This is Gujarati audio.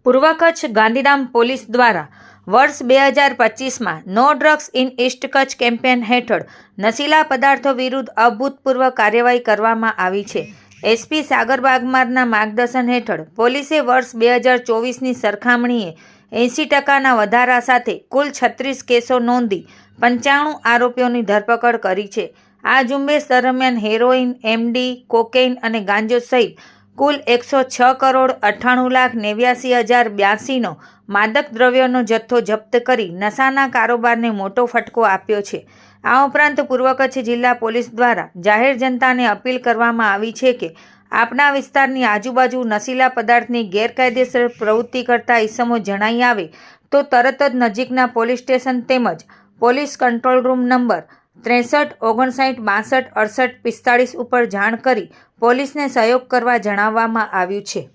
પૂર્વ કચ્છ ગાંધીધામ પોલીસ દ્વારા વર્ષ 2025માં no drugs in east Kutch campaign હેઠળ નશીલા પદાર્થો વિરુદ્ધ અભૂતપૂર્વ કાર્યવાહી કરવામાં આવી છે. એસપી સાગર વાઘમારના માર્ગદર્શન હેઠળ પોલીસે વર્ષ 2024ની સરખામણીએ 80% વધારા સાથે કુલ 36 કેસો નોંધી 95 આરોપીઓની ધરપકડ કરી છે. આ ઝુંબેશ દરમિયાન હેરોઇન, એમડી, કોકેઇન અને ગાંજો સહિત કુલ 106 કરોડ 98,89,082નો માદક દ્રવ્યોનો જથ્થો જપ્ત કરી નશાના કારોબારને મોટો ફટકો આપ્યો છે. આ ઉપરાંત પૂર્વ કચ્છ જિલ્લા પોલીસ દ્વારા જાહેર જનતાને અપીલ કરવામાં આવી છે કે આપના વિસ્તારની આજુબાજુ નશીલા પદાર્થની ગેરકાયદેસર પ્રવૃત્તિ કરતા ઇસમો જણાઈ આવે તો તરત જ નજીકના પોલીસ સ્ટેશન તેમજ પોલીસ કંટ્રોલ રૂમ નંબર 63 59 62 68 45 ઉપર જાણ કરી પોલીસને સહયોગ કરવા જણાવવામાં આવ્યું છે.